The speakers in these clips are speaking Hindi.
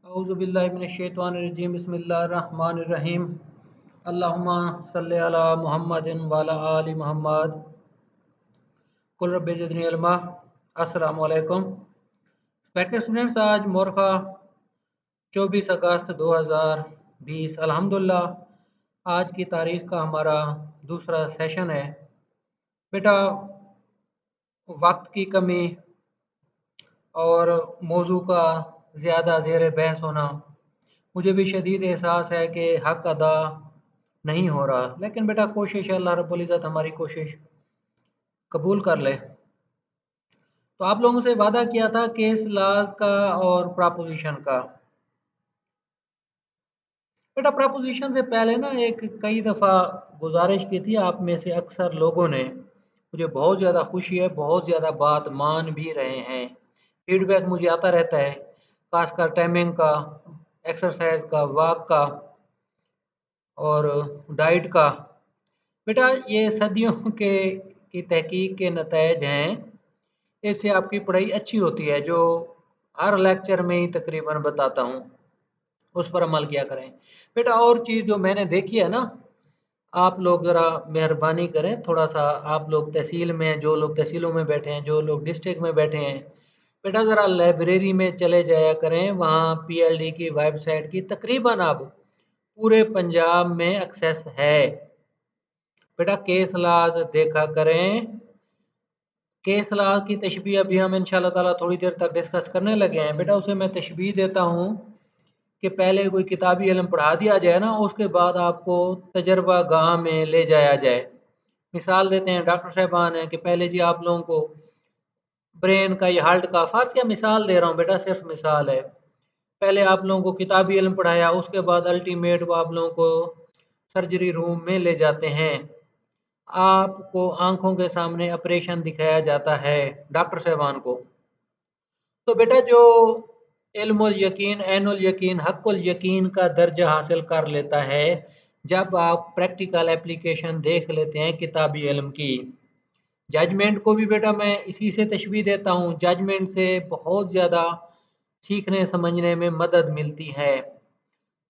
औज़ुबिल्लाहिमिनश्शैतानिर्रजीम बिस्मिल्लाहिर्रहमानिर्रहीम अल्लाहुम्मा सल्लि अला मुहम्मदिन व अला आलि मुहम्मद कुल रब्बि ज़िदनी इल्मा। अस्सलामु अलैकुम रिस्पेक्टेड स्टूडेंट्स, आज मोरखा 24 अगस्त 2020 अल्हम्दुलिल्लाह आज की तारीख का हमारा दूसरा सेशन है। बेटा, वक्त की कमी और मौजू का ज़्यादा ज़ेर बहस होना, मुझे भी शदीद एहसास है कि हक अदा नहीं हो रहा, लेकिन बेटा कोशिश है, अल्लाह रब्बुल इज़्ज़त हमारी कोशिश कबूल कर ले। तो आप लोगों से वादा किया था केस लॉज का और प्रपोजिशन का। बेटा प्रपोजिशन से पहले ना एक कई दफ़ा गुजारिश की थी आप में से अक्सर लोगों ने, मुझे बहुत ज़्यादा खुशी है, बहुत ज़्यादा बात मान भी रहे हैं, फीडबैक मुझे आता रहता है, खासकर टाइमिंग का, एक्सरसाइज का, वॉक का और डाइट का। बेटा ये सदियों के की तहकीक के नतायज हैं। इससे आपकी पढ़ाई अच्छी होती है, जो हर लेक्चर में ही तकरीबन बताता हूँ, उस पर अमल किया करें। बेटा और चीज़ जो मैंने देखी है ना, आप लोग ज़रा मेहरबानी करें, थोड़ा सा आप लोग तहसील में, जो लोग तहसीलों में बैठे हैं, जो लोग डिस्ट्रिक्ट में बैठे हैं, बेटा ज़रा लाइब्रेरी में चले जाया करें। वहाँ पीएलडी की वेबसाइट की तकरीबन अब पूरे पंजाब में एक्सेस है। बेटा केस लॉज देखा करें। केस लॉ की तशबीह अभी हम इंशाल्लाह ताला थोड़ी देर तक डिस्कस करने लगे हैं। बेटा उसे मैं तशबीह देता हूँ कि पहले कोई किताबी इल्म पढ़ा दिया जाए ना, उसके बाद आपको तजर्बा गाह में ले जाया जाए। मिसाल देते हैं, डॉक्टर साहबान हैं कि पहले जी आप लोगों को ब्रेन का या हार्ट का, फार्स या मिसाल दे रहा हूँ बेटा, सिर्फ मिसाल है, पहले आप लोगों को किताबी इल्म पढ़ाया, उसके बाद अल्टीमेट वो आप लोगों को सर्जरी रूम में ले जाते हैं, आपको आंखों के सामने ऑपरेशन दिखाया जाता है डॉक्टर साहबान को। तो बेटा जो इल्मुल यकीन, ऐनुल यकीन, हक़्क़ुल यकीन का दर्जा हासिल कर लेता है जब आप प्रैक्टिकल एप्लीकेशन देख लेते हैं किताबी इल्म की। जजमेंट को भी बेटा मैं इसी से तशबीह देता हूँ, जजमेंट से बहुत ज़्यादा सीखने समझने में मदद मिलती है।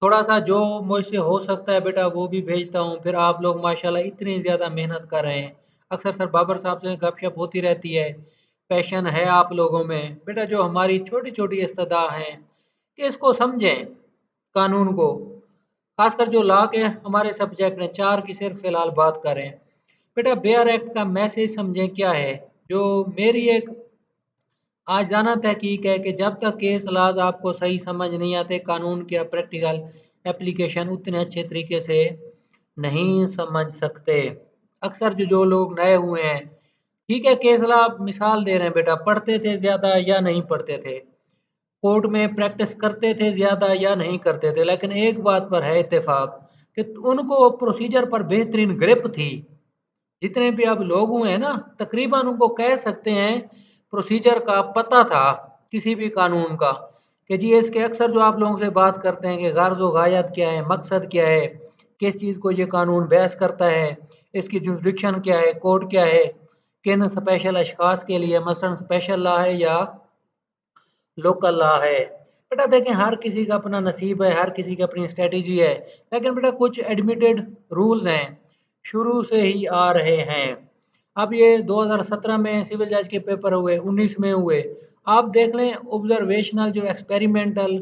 थोड़ा सा जो मुझसे हो सकता है बेटा वो भी भेजता हूँ। फिर आप लोग माशाल्लाह इतनी ज़्यादा मेहनत कर रहे हैं, अक्सर सर बाबर साहब से गपशप होती रहती है, पैशन है आप लोगों में। बेटा जो हमारी छोटी छोटी इस्तदा हैं कि इसको समझें, कानून को, खासकर जो लॉ के हमारे सब्जेक्ट हैं, चार की सिर्फ फ़िलहाल बात करें। बेटा बेयर एक्ट का मैसेज समझें क्या है। जो मेरी एक आज जाना तहकीक है कि जब तक केस लॉज आपको सही समझ नहीं आते, कानून के प्रैक्टिकल एप्लीकेशन उतने अच्छे तरीके से नहीं समझ सकते। अक्सर जो लोग नए हुए हैं, ठीक है, केस लॉ मिसाल दे रहे हैं बेटा, पढ़ते थे ज़्यादा या नहीं पढ़ते थे, कोर्ट में प्रैक्टिस करते थे ज़्यादा या नहीं करते थे, लेकिन एक बात पर है इत्तेफाक कि उनको प्रोसीजर पर बेहतरीन ग्रिप थी। जितने भी अब लोग हुए हैं ना, तकरीबन उनको कह सकते हैं प्रोसीजर का पता था किसी भी कानून का, कि जी इसके अक्सर जो आप लोगों से बात करते हैं कि गर्ज़ व गायत क्या है, मकसद क्या है, किस चीज़ को ये कानून बहस करता है, इसकी जुरिडिक्शन क्या है, कोड क्या है, किन स्पेशल अशखास के लिए, मसलन स्पेशल लॉ है या लोकल लॉ है। बेटा देखें, हर किसी का अपना नसीब है, हर किसी की अपनी स्ट्रेटजी है, लेकिन बेटा कुछ एडमिटेड रूल्स हैं, शुरू से ही आ रहे हैं। अब ये 2017 में सिविल जज के पेपर हुए, 19 में हुए, आप देख लें ऑब्जर्वेशनल जो एक्सपेरिमेंटल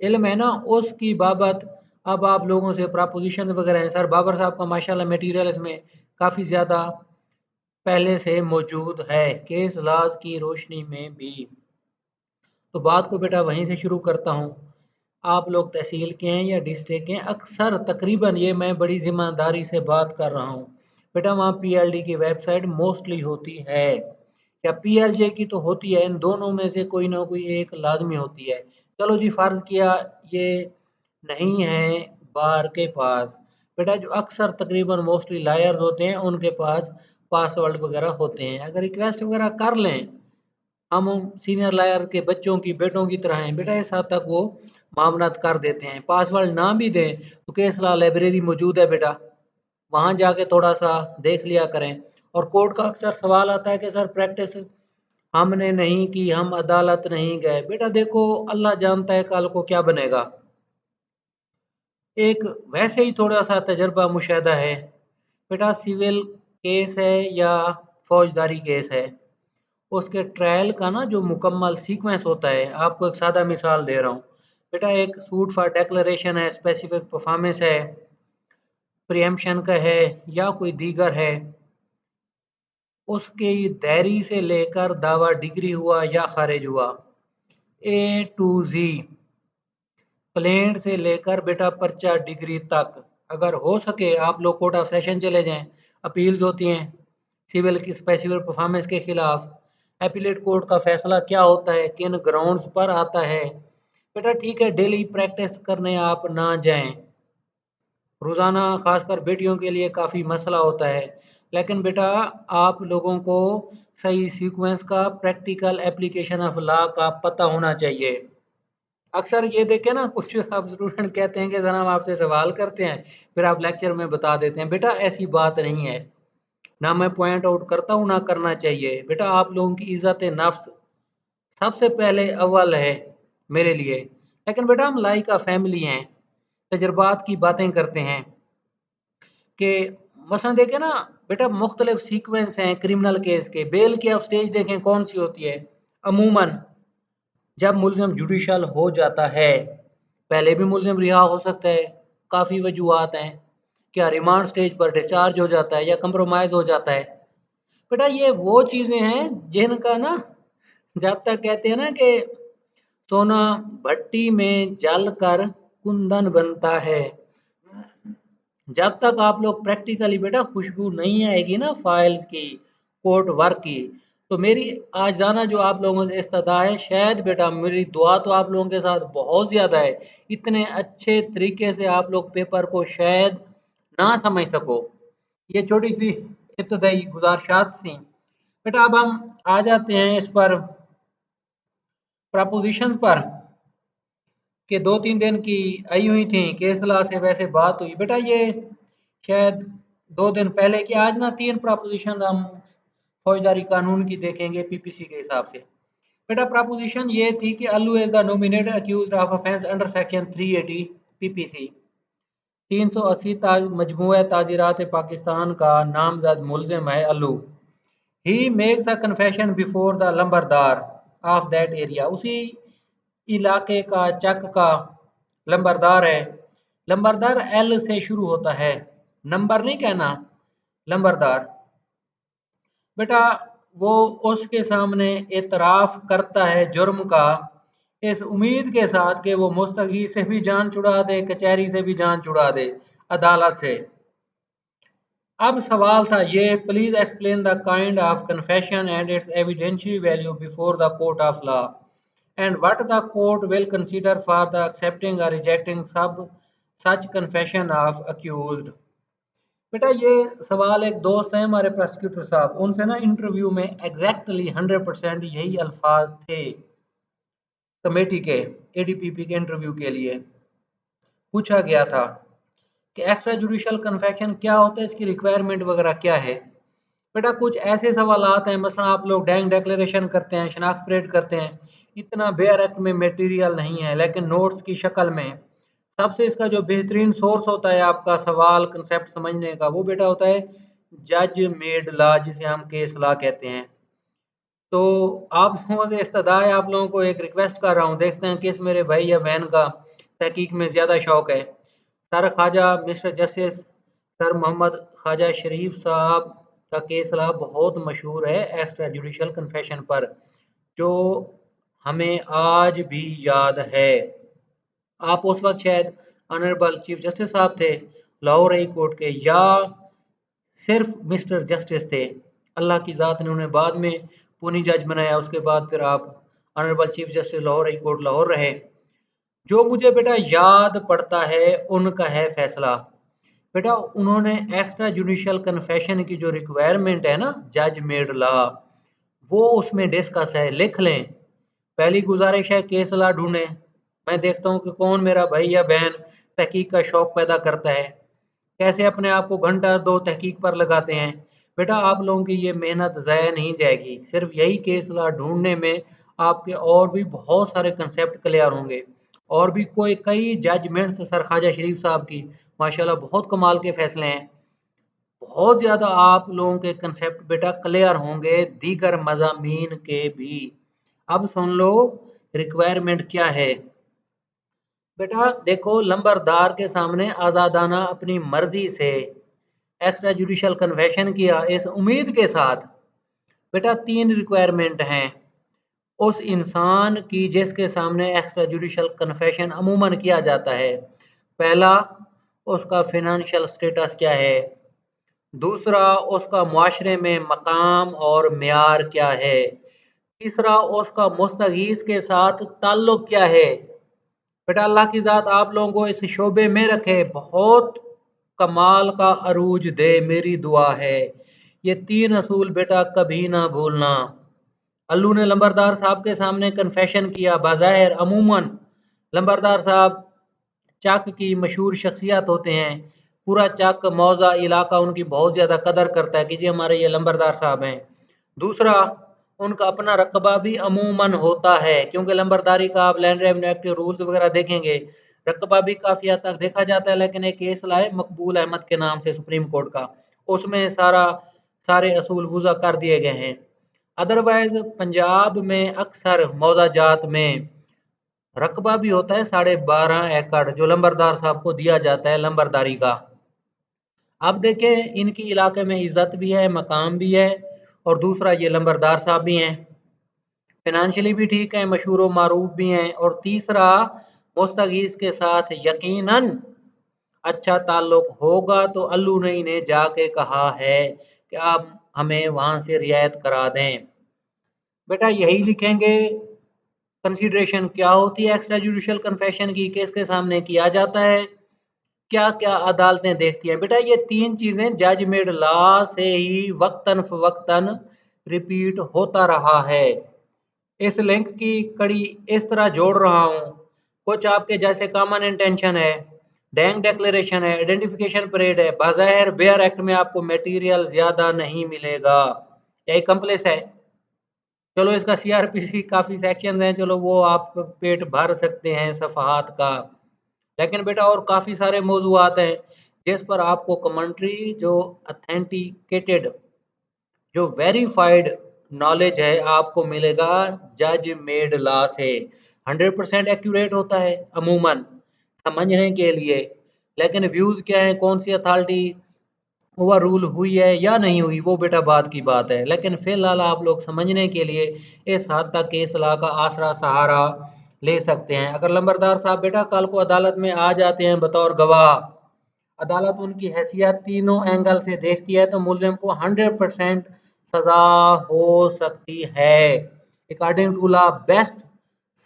इल्म है ना, उसकी बाबत अब आप लोगों से प्रपोजिशन वगैरह हैं। सर बाबर साहब का माशाल्लाह मटेरियल इसमें काफ़ी ज़्यादा पहले से मौजूद है, केस लॉज की रोशनी में भी। तो बात को बेटा वहीं से शुरू करता हूँ। आप लोग तहसील के हैं या डिस्ट्रिक्ट के हैं, अक्सर तकरीबन ये मैं बड़ी ज़िम्मेदारी से बात कर रहा हूँ, बेटा वहाँ पीएलडी की वेबसाइट मोस्टली होती है, या पीएलजे की तो होती है, इन दोनों में से कोई ना कोई एक लाजमी होती है। चलो जी फ़र्ज़ किया ये नहीं है बार के पास, बेटा जो अक्सर तकरीबन मोस्टली लायर्स होते हैं उनके पास पासवर्ड वगैरह होते हैं। अगर रिक्वेस्ट वगैरह कर लें, हम सीनियर लायर के बच्चों की, बेटों की तरह हैं बेटा, इस हद तक वो मामलात कर देते हैं। पासवर्ड ना भी दें तो केस लॉ लाइब्रेरी मौजूद है बेटा, वहाँ जाके थोड़ा सा देख लिया करें। और कोर्ट का अक्सर सवाल आता है कि सर प्रैक्टिस हमने नहीं की, हम अदालत नहीं गए। बेटा देखो, अल्लाह जानता है कल को क्या बनेगा। एक वैसे ही थोड़ा सा तजर्बा मुशाहदा है। बेटा सिविल केस है या फौजदारी केस है, उसके ट्रायल का ना जो मुकम्मल सीक्वेंस होता है, आपको एक सादा मिसाल दे रहा हूँ। बेटा एक सूट फॉर डिक्लेरेशन है, स्पेसिफिक परफॉर्मेंस है, प्रियम्पशन का है या कोई दीगर है, उसके दायरी से लेकर दावा डिग्री हुआ या खारिज हुआ, ए टू जी, प्लेंट से लेकर बेटा पर्चा डिग्री तक। अगर हो सके आप लोग कोर्ट ऑफ सेशन चले जाएं, अपील्स होती हैं सिविल की स्पेसिफिक परफॉर्मेंस के खिलाफ, एपीलेट कोर्ट का फैसला क्या होता है, किन ग्राउंड्स पर आता है। बेटा ठीक है, डेली प्रैक्टिस करने आप ना जाएं, रोज़ाना खासकर बेटियों के लिए काफ़ी मसला होता है, लेकिन बेटा आप लोगों को सही सीक्वेंस का, प्रैक्टिकल एप्लीकेशन ऑफ लॉ का पता होना चाहिए। अक्सर ये देखें ना, कुछ अब स्टूडेंट्स कहते हैं कि सर हम आपसे सवाल करते हैं फिर आप लेक्चर में बता देते हैं। बेटा ऐसी बात नहीं है, ना मैं पॉइंट आउट करता हूँ ना करना चाहिए। बेटा आप लोगों की इज्जत नफ्स सबसे पहले अव्वल है मेरे लिए। लेकिन बेटा हम लाइक का फैमिली हैं, तजर्बात की बातें करते हैं कि मसलन देखें ना बेटा, मुख्तलिफ सीक्वेंस हैं क्रिमिनल केस के। बेल की आप स्टेज देखें कौन सी होती है, अमूमन जब मुलजिम जुडिशल हो जाता है, पहले भी मुलजिम रिहा हो सकता है, काफ़ी वजूहत हैं, क्या रिमांड स्टेज पर डिस्चार्ज हो जाता है या कंप्रोमाइज़ हो जाता है। बेटा ये वो चीज़ें हैं जिनका ना, जब तक कहते हैं ना कि सोना भट्टी में जल कर कुंदन बनता है, जब तक आप लोग प्रैक्टिकली बेटा खुशबू नहीं आएगी ना फाइल्स की, कोर्ट वर्क की, तो मेरी आज जाना जो आप लोगों से इस्तदा है, शायद बेटा मेरी दुआ तो आप लोगों के साथ बहुत ज़्यादा है, इतने अच्छे तरीके से आप लोग पेपर को शायद ना समझ सको। ये छोटी सी इब्तदाई गुजारिशात थी। बेटा अब हम आ जाते हैं इस पर, प्रपोजिशंस पर, कि 2-3 दिन की आई हुई थी केस लॉ से वैसे बात हुई। बेटा ये शायद 2 दिन पहले की, आज ना 3 प्रपोजिशन हम फौजदारी कानून की देखेंगे पीपीसी के हिसाब से। बेटा प्रपोजिशन ये थी कि Allu is the nominated accused of offence under section 380 PPC. 380 मजमूआ ताज़ीरात पाकिस्तान का नामजद मुलजिम है Allu. He makes a confession before the lambardar of that area, उसी इलाके का चक का लंबरदार है। लंबरदार एल से शुरू होता है, नंबर नहीं कहना, लंबरदार। बेटा वो उसके सामने एतराफ़ करता है जुर्म का, इस उम्मीद के साथ कि वो मुस्तगी से भी जान छुड़ा दे, कचहरी से भी जान छुड़ा दे, अदालत से। अब सवाल था ये, please explain the kind of confession and it's evidentiary value before the court of law and what the court will consider for the accepting और रिजेक्टिंग सब सच कन्फेशन ऑफ अक्यूज्ड। बेटा ये सवाल एक दोस्त हैं हमारे प्रोसिक्यूटर साहब, उनसे ना इंटरव्यू में एग्जैक्टली 100% यही अल्फाज थे। कमेटी के एडीपीपी के इंटरव्यू के लिए पूछा गया था कि एक्स्ट्रा जुडिशल कन्फेक्शन क्या होता है, इसकी रिक्वायरमेंट वगैरह क्या है। बेटा कुछ ऐसे सवालात हैं, मसलन आप लोग बैंक डिक्लेरेशन करते हैं, शनाख्त परेड करते हैं, इतना बेरक में मटेरियल नहीं है, लेकिन नोट्स की शक्ल में सबसे इसका जो बेहतरीन सोर्स होता है आपका सवाल कंसेप्ट समझने का, वो बेटा होता है जज मेड लॉ, जिसे हम केस लॉ कहते हैं। तो आप लोगों से इस्तदा है, आप लोगों को एक रिक्वेस्ट कर रहा हूँ, देखते हैं किस मेरे भाई या बहन का तहकीक में ज़्यादा शौक है। Sir Khwaja mister justice sir Mohammad Khwaja Sharif sahab का केस लॉ बहुत मशहूर है एक्स्ट्रा जुडिशल कन्फेशन पर, जो हमें आज भी याद है। आप उस वक्त शायद ऑनरेबल चीफ जस्टिस साहब थे लाहौर हाई कोर्ट के, या सिर्फ मिस्टर जस्टिस थे। अल्लाह की ज़ात ने उन्हें बाद में पुनी जज बनाया, उसके बाद फिर आप honourable chief justice Lahore high court Lahore रहे। जो मुझे बेटा याद पड़ता है उनका है फैसला। बेटा उन्होंने एक्स्ट्रा जुडिशल कन्फेशन की जो रिक्वायरमेंट है ना, जज मेड लॉ, वो उसमें डिस्कस है, लिख लें। पहली गुजारिश है केस लॉ ढूंढें। मैं देखता हूँ कि कौन मेरा भाई या बहन तहकीक का शौक पैदा करता है, कैसे अपने आप को घंटा दो तहकीक पर लगाते हैं। बेटा आप लोगों की ये मेहनत ज़ाया नहीं जाएगी। सिर्फ यही केस लॉ ढूंढने में आपके और भी बहुत सारे कंसेप्ट क्लियर होंगे। और भी कोई कई जजमेंट्स सर ख्वाजा शरीफ साहब की माशाल्लाह बहुत कमाल के फैसले हैं। बहुत ज़्यादा आप लोगों के कंसेप्ट बेटा क्लियर होंगे दीगर मज़ामीन के भी। अब सुन लो रिक्वायरमेंट क्या है। बेटा देखो लंबरदार के सामने आज़ादाना अपनी मर्जी से एक्स्ट्रा जुडिशल कन्फेशन किया इस उम्मीद के साथ। बेटा 3 रिक्वायरमेंट हैं उस इंसान की जिसके सामने एक्स्ट्रा जुडिशल कन्फेशन अमूमन किया जाता है। पहला, उसका फाइनेंशियल स्टेटस क्या है। दूसरा, उसका मुआशरे में मकाम और मियार क्या है। तीसरा, उसका मुस्तगीस के साथ ताल्लुक क्या है। बेटा अल्लाह की ज़ात आप लोगों को इस शोबे में रखे, बहुत कमाल का अरूज दे, मेरी दुआ है। ये 3 असूल बेटा कभी ना भूलना। अल्लू ने लंबरदार साहब के सामने कन्फेशन किया। बाज़ाहिर अमूमन लंबरदार साहब चक की मशहूर शख्सियत होते हैं। पूरा चक मौजा इलाका उनकी बहुत ज़्यादा कदर करता है कि जी हमारे ये लंबरदार साहब हैं। दूसरा, उनका अपना रकबा भी अमूमन होता है क्योंकि लंबरदारी का आप लैंड रेवेन्यू एक्ट के रूल्स वगैरह देखेंगे, रकबा भी काफ़ी हद तक देखा जाता है। लेकिन एक केस लाए मकबूल अहमद के नाम से सुप्रीम कोर्ट का, उसमें सारे असूल वज़ा कर दिए गए हैं। अदरवाइज पंजाब में अक्सर मौजाजात में रकबा भी होता है 12.5 एकड़ जो लंबरदार साहब को दिया जाता है लंबरदारी का। अब देखें इनकी इलाके में इज्जत भी है, मकाम भी है, और दूसरा ये लंबरदार साहब भी हैं, फाइनेंशियली भी ठीक है, मशहूर व मारूफ भी हैं, और तीसरा मुस्तगीस के साथ यकीनन अच्छा ताल्लुक होगा। तो अल्लू ने इन्हें जाके कहा है कि आप हमें वहां से रियायत करा दें। बेटा यही लिखेंगे कंसीडरेशन क्या होती है एक्स्ट्रा जुडिशल कन्फेशन की, किसके सामने किया जाता है, क्या क्या अदालतें देखती हैं। बेटा ये 3 चीज़ें जज मेड लॉ से ही वक्तन फवक्तन रिपीट होता रहा है। इस लिंक की कड़ी इस तरह जोड़ रहा हूँ, कुछ आपके जैसे कॉमन इंटेंशन है, डैंग डिक्लेरेशन है, आइडेंटिफिकेशन परेड है, बाज़ाहिर बेयर एक्ट में आपको मटेरियल ज़्यादा नहीं मिलेगा, यही कम्प्लेक्स है। चलो इसका सीआरपीसी काफ़ी सेक्शन हैं, चलो वो आप पेट भर सकते हैं सफ़हात का। लेकिन बेटा और काफ़ी सारे मौज़ूआत हैं जिस पर आपको कमेंट्री जो अथेंटिकेटेड जो वेरीफाइड नॉलेज है आपको मिलेगा जज मेड लॉ से। 100% एक्यूरेट होता है अमूमन समझने के लिए। लेकिन व्यूज़ क्या है, कौन सी अथॉरिटी ओवर रूल हुई है या नहीं हुई, वो बेटा बाद की बात है। लेकिन फिलहाल आप लोग समझने के लिए इस हद तक केस लॉ का आसरा सहारा ले सकते हैं। अगर लंबरदार साहब बेटा कल को अदालत में आ जाते हैं बतौर गवाह, अदालत उनकी हैसियत तीनों एंगल से देखती है तो मुलजिम को 100% सजा हो सकती है। According to law best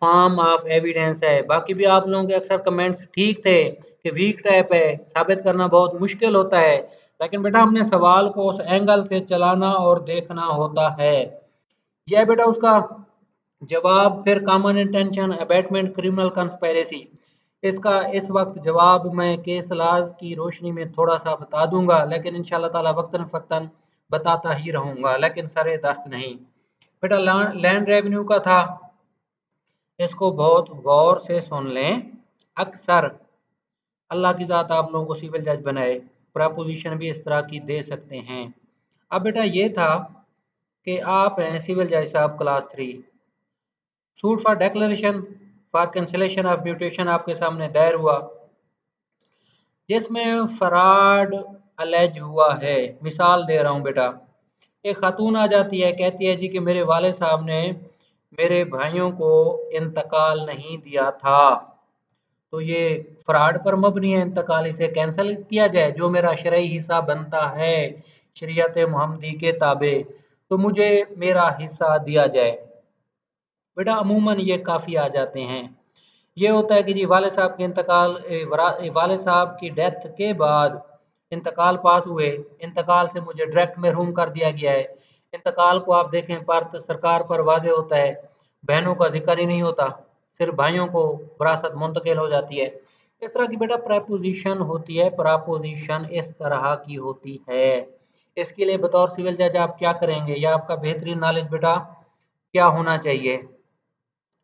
form of evidence है। बाकी भी आप लोगों के अक्सर कमेंट्स ठीक थे कि वीक टाइप है, साबित करना बहुत मुश्किल होता है। लेकिन बेटा हमने सवाल को उस एंगल से चलाना और देखना होता है। यह बेटा उसका जवाब फिर common intention abatement criminal conspiracy, इसका इस वक्त जवाब मैं केस लाज की रोशनी में थोड़ा सा बता दूंगा, लेकिन इंशाल्लाह ताला वक्तन फक्तन बताता ही रहूंगा, लेकिन सरे दस्त नहीं। बेटा लैंड रेवेन्यू का था, इसको बहुत गौर से सुन लें। अक्सर अल्लाह की ज़ात आप लोगों को सिविल जज बनाए, प्रपोजिशन भी इस तरह की दे सकते हैं। अब बेटा ये था कि आप हैं सिविल जज साहब class 3, suit for declaration for cancellation of mutation आपके सामने दायर हुआ, जिसमें फ्रॉड अलेज हुआ है। मिसाल दे रहा हूँ बेटा, एक खातून आ जाती है, कहती है जी कि मेरे वाले साहब ने मेरे भाइयों को इंतकाल नहीं दिया था, तो ये फ्रॉड पर मबनी है, इंतकाल इसे कैंसिल किया जाए, जो मेरा शरई हिस्सा बनता है शरीयत मुहम्मदी के ताबे, तो मुझे मेरा हिस्सा दिया जाए। बेटा अमूमन ये काफ़ी आ जाते हैं। ये होता है कि जी वाले साहब के इंतकाल वाले साहब की डेथ के बाद इंतकाल पास हुए, इंतकाल से मुझे डायरेक्ट महरूम कर दिया गया है। इंतकाल को आप देखें पर सरकार पर वाजे होता है, बहनों का जिक्र ही नहीं होता, सिर्फ भाइयों को विरासत मुंतकिल हो जाती है। इस तरह की बेटा प्रपोजिशन होती है, प्रपोजिशन इस तरह की होती है। इसके लिए बतौर सिविल जज आप क्या करेंगे, या आपका बेहतरीन नॉलेज बेटा क्या होना चाहिए,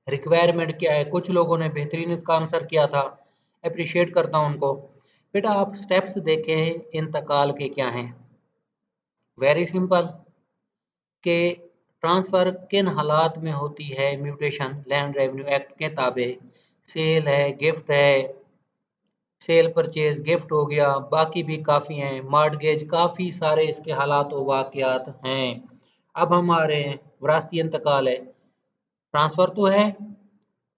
रिक्वायरमेंट क्या है। कुछ लोगों ने बेहतरीन इसका आंसर किया था, अप्रिशिएट करता हूँ उनको। बेटा आप स्टेप्स देखें इंतकाल के क्या हैं। वेरी सिंपल कि ट्रांसफ़र किन हालात में होती है म्यूटेशन लैंड रेवेन्यू एक्ट के ताबे। सेल है, गिफ्ट है, सेल परचेज गिफ्ट हो गया, बाकी भी काफ़ी हैं, मॉर्टगेज, काफ़ी सारे इसके हालात व वाक़यात हैं। अब हमारे विरासती इंतकाल है, ट्रांसफ़र तो है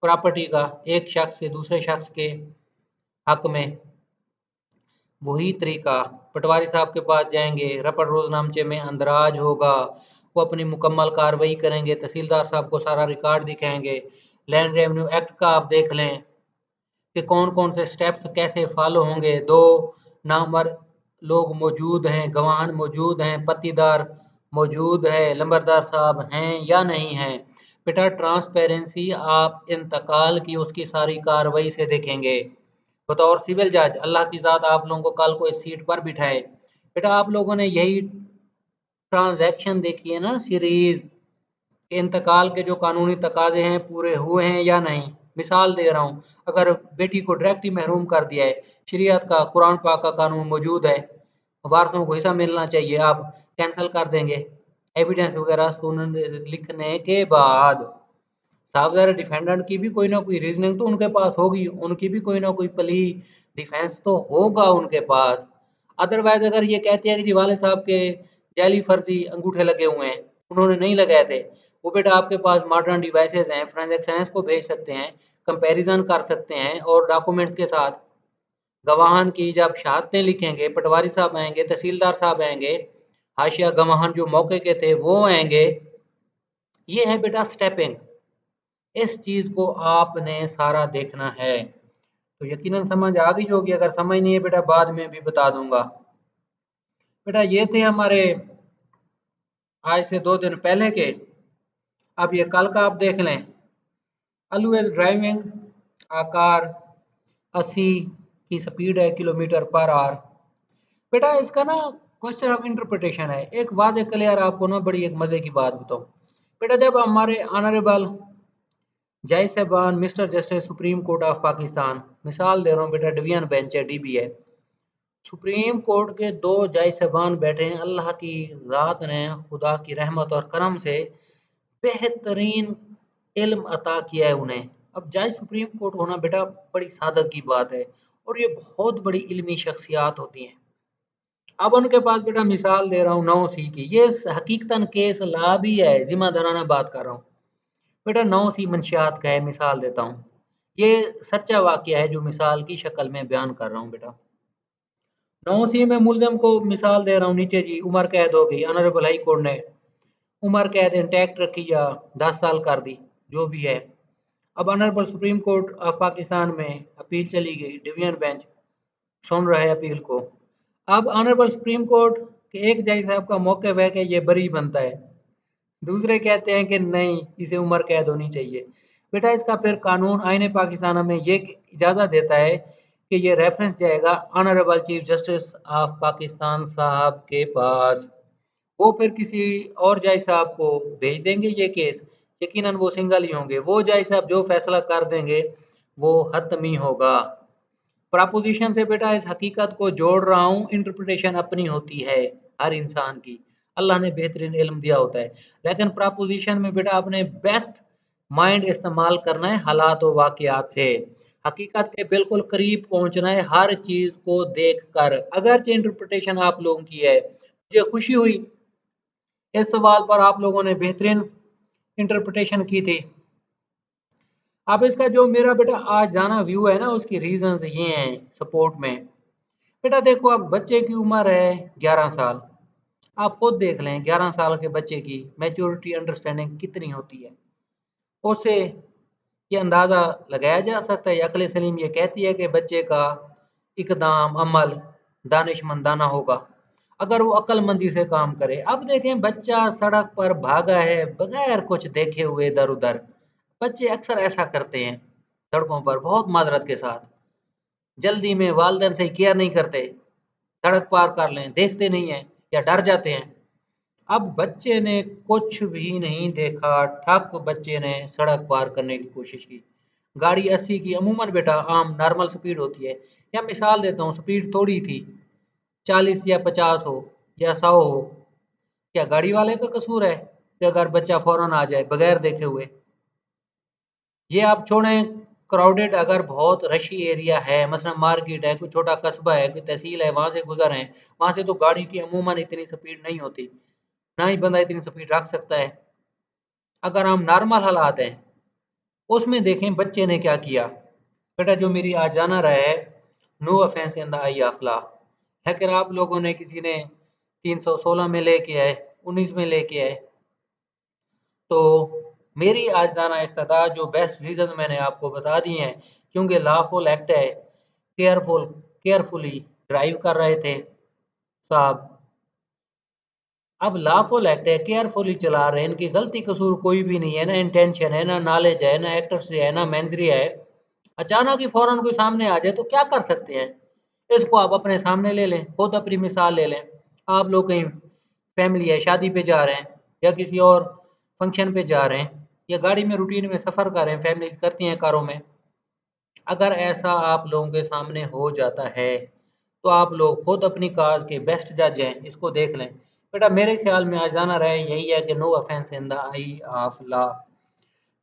प्रॉपर्टी का एक शख्स से दूसरे शख्स के हक में, वही तरीका पटवारी साहब के पास जाएंगे, रपट रोजनामचे में अंदराज होगा, वो अपनी मुकम्मल कार्रवाई करेंगे, तहसीलदार साहब को सारा रिकॉर्ड दिखाएंगे। लैंड रेवेन्यू एक्ट का आप देख लें कि कौन कौन से स्टेप्स कैसे फॉलो होंगे। दो नामवर लोग मौजूद हैं, गवाहान मौजूद हैं, पत्तीदार मौजूद है, लंबरदार साहब हैं या नहीं हैं। बेटा ट्रांसपेरेंसी आप इंतकाल की उसकी सारी कार्रवाई से देखेंगे। बतौर सिविल जज अल्लाह की ज़ात आप लोगों को कल को इस सीट पर बिठाए। बेटा आप लोगों ने यही ट्रांजैक्शन देखी है ना सीरीज, इंतकाल के जो कानूनी तकाजे हैं पूरे हुए हैं या नहीं। मिसाल दे रहा हूँ, अगर बेटी को डायरेक्ट ही महरूम कर दिया है, शरीयत का कुरान पाक का कानून मौजूद है, वारसों को हिस्सा मिलना चाहिए, आप कैंसिल कर देंगे एविडेंस वगैरह सुन लिखने के बाद। साफ ज़ाहिर डिफेंडेंट की भी कोई ना कोई रीजनिंग तो उनके पास होगी, उनकी भी कोई ना कोई प्ली डिफेंस तो होगा उनके पास। अदरवाइज अगर ये कहते हैं कि जी वाले साहब के जाली फर्जी अंगूठे लगे हुए हैं, उन्होंने नहीं लगाए थे, वो बेटा आपके पास मॉडर्न डिवाइसेस हैं, फोरेंसिक साइंस को भेज सकते हैं, कंपैरिजन कर सकते हैं और डॉक्यूमेंट्स के साथ गवाहान की जब शहादतें लिखेंगे, पटवारी साहब आएंगे, तहसीलदार साहब आएंगे, हाशिया गवाहान जो मौके के थे वो आएंगे। ये है बेटा स्टेपिंग, इस चीज़ को आपने सारा देखना है। तो यकीनन समझ आ गई होगी, अगर समझ नहीं है बेटा बाद में भी बता दूंगा। बेटा ये थे हमारे आज से 2 दिन पहले के। अब ये कल का आप देख लें। ऑलवेज ड्राइविंग आ कार 80 की स्पीड है km/h। बेटा इसका ना क्वेश्चन ऑफ इंटरप्रिटेशन है। एक वाज़े क्लियर आपको ना बड़ी एक मज़े की बात बताऊं। बेटा जब हमारे ऑनरेबल जय साहबान mister justice supreme court of Pakistan, मिसाल दे रहा हूँ बेटा डिवीजन बेंच है डीबी है, सुप्रीम कोर्ट के 2 जज साहबान बैठे हैं, अल्लाह की ज़ात ने खुदा की रहमत और करम से बेहतरीन इल्म अता किया है उन्हें। अब जज सुप्रीम कोर्ट होना बेटा बड़ी सादत की बात है और ये बहुत बड़ी इल्मी शख्सियात होती हैं। अब उनके पास बेटा मिसाल दे रहा हूँ 9C की, ये हकीकतन केस ला भी है, जिम्मेदाराना बात कर रहा हूँ बेटा। 9C मंशियात का है, मिसाल देता हूँ, ये सच्चा वाकया है जो मिसाल की शक्ल में बयान कर रहा हूँ बेटा। 9C में मुलजम को मिसाल दे रहा हूँ, नीचे जी उम्र कैद हो गई, ऑनरेबल हाई कोर्ट ने उम्र कैद इंटैक्ट रखी या 10 साल कर दी, जो भी है। अब honourable supreme court of Pakistan में अपील चली गई, डिवीजन बेंच सुन रहा है अपील को। अब ऑनरेबल सुप्रीम कोर्ट के एक जज साहब का मौक़िफ़ है कि ये बरी बनता है, दूसरे कहते हैं कि नहीं इसे उम्र कैद होनी चाहिए। बेटा इसका फिर कानून आईन पाकिस्तान में ये इजाज़त देता है कि ये रेफरेंस जाएगा honourable chief justice of Pakistan साहब के पास, वो फिर किसी और जज साहब को भेज देंगे ये केस, यकीनन वो सिंगल ही होंगे, वो जज साहब जो फैसला कर देंगे वो हतमी होगा। प्रपोजिशन से बेटा इस हकीकत को जोड़ रहा हूँ, इंटरप्रिटेशन अपनी होती है हर इंसान की, अल्लाह ने बेहतरीन इल्म दिया होता है, लेकिन प्रपोजिशन में बेटा अपने बेस्ट माइंड इस्तेमाल करना है हालात और वाकयात से, हकीकत के बिल्कुल करीब पहुंचना है हर चीज को देख कर। अगरचे इंटरप्रिटेशन आप लोगों की है, मुझे खुशी हुई इस सवाल पर आप लोगों ने बेहतरीन इंटरप्रिटेशन की थी। अब इसका जो मेरा बेटा आज जाना व्यू है ना, उसकी रीजंस ये हैं सपोर्ट में। बेटा देखो अब बच्चे की उम्र है 11 साल, आप खुद देख लें 11 साल के बच्चे की मैच्योरिटी अंडरस्टैंडिंग कितनी होती है, उससे ये अंदाज़ा लगाया जा सकता है, अक्ल सलीम ये कहती है कि बच्चे का इकदाम अमल दानिशमंदाना होगा अगर वो अक्लमंदी से काम करे। अब देखें बच्चा सड़क पर भागा है बगैर कुछ देखे हुए इधर उधर, बच्चे अक्सर ऐसा करते हैं सड़कों पर बहुत माजरत के साथ, जल्दी में वालिदैन से केयर नहीं करते, सड़क पार कर लें देखते नहीं हैं, या डर जाते हैं। अब बच्चे ने कुछ भी नहीं देखा, ठक बच्चे ने सड़क पार करने की कोशिश की। गाड़ी 80 की, अमूमन बेटा आम नॉर्मल स्पीड होती है, या मिसाल देता हूँ स्पीड थोड़ी थी, 40 या 50 हो या 100 हो, क्या गाड़ी वाले का कसूर है कि अगर बच्चा फौरन आ जाए बगैर देखे हुए? ये आप छोड़ें, क्राउडेड अगर बहुत रशी एरिया है, मसलन मार्केट है, कोई छोटा कस्बा है, कोई तहसील है, वहां से गुजर रहे हैं, वहां से तो गाड़ी की अमूमन इतनी स्पीड नहीं होती, ना ही बंदा इतनी स्पीड रख सकता है। अगर हम नॉर्मल हालात हैं, उसमें देखें बच्चे ने क्या किया। बेटा जो मेरी आज जाना रहा है, no offence in the eye of law, लेकिन आप लोगों ने किसी ने 316 में लेके आए, 19 में लेके आए, तो मेरी आज जाना इस्तदा जो बेस्ट रीजन मैंने आपको बता दिए हैं, क्योंकि लॉफुल एक्ट है, केयरफुली ड्राइव कर रहे थे साहब। अब लॉफुल एक्ट है, केयरफुली चला रहे हैं, इनकी गलती कसूर कोई भी नहीं है, ना इंटेंशन है, ना नॉलेज है, ना एक्टर्स है, ना मेंजरी है। अचानक ही फौरन कोई सामने आ जाए तो क्या कर सकते हैं? इसको आप अपने सामने ले लें, खुद अपनी मिसाल ले लें। आप लोग कहीं फैमिली है, शादी पे जा रहे हैं, या किसी और फंक्शन पे जा रहे हैं, या गाड़ी में रूटीन में सफ़र कर रहे हैं, फैमिली करती हैं कारों में। अगर ऐसा आप लोगों के सामने हो जाता है, तो आप लोग खुद अपनी काज के बेस्ट जज हैं, इसको देख लें। बेटा मेरे ख्याल में आज जाना रहे यही है कि no offence in the eye of law.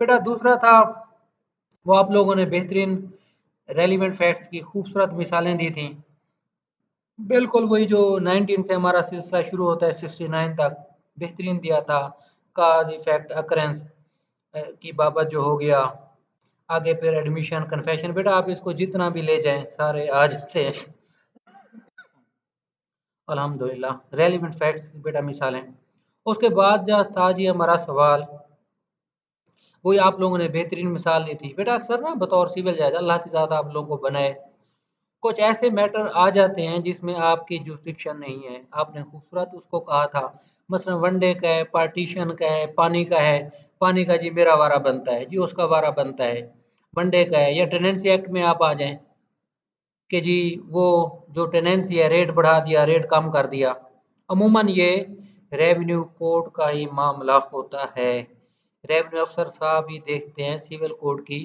बेटा दूसरा था, वो आप लोगों ने बेहतरीन रेलिवेंट फैक्ट्स की खूबसूरत मिसालें दी थी। बिल्कुल वही जो 19 से हमारा सिलसिला शुरू होता है 69 तक, बेहतरीन दिया था। काज इफेक्ट अकरेंस की बाबत जो हो गया, आगे फिर एडमिशन कन्फेशन, बेटा आप इसको जितना भी ले जाएं सारे आ जाते हैं। अल्हम्दुलिल्लाह रेलिवेंट फैक्ट्स की बेटा मिसालें। उसके बाद जो था जी हमारा सवाल, वही आप लोगों ने बेहतरीन मिसाल दी थी। बेटा अक्सर ना बतौर सिविल जज अल्लाह के साथ आप लोगों को बनाए, कुछ ऐसे मैटर आ जाते हैं जिसमें आपकी जुरिस्डिक्शन नहीं है। आपने खूबसूरत उसको कहा था, मसलन वनडे का है, पार्टीशन का है, पानी का है, पानी का जी मेरा वारा बनता है, जी उसका वारा बनता है। वनडे का है, या टेनेंसी एक्ट में आप आ जाएं कि जी वो जो टेनेंसी है रेट बढ़ा दिया, रेट कम कर दिया। अमूमन ये रेवेन्यू कोर्ट का ही मामला होता है, रेवेन्यू अफसर साहब ही देखते हैं, सिविल कोर्ट की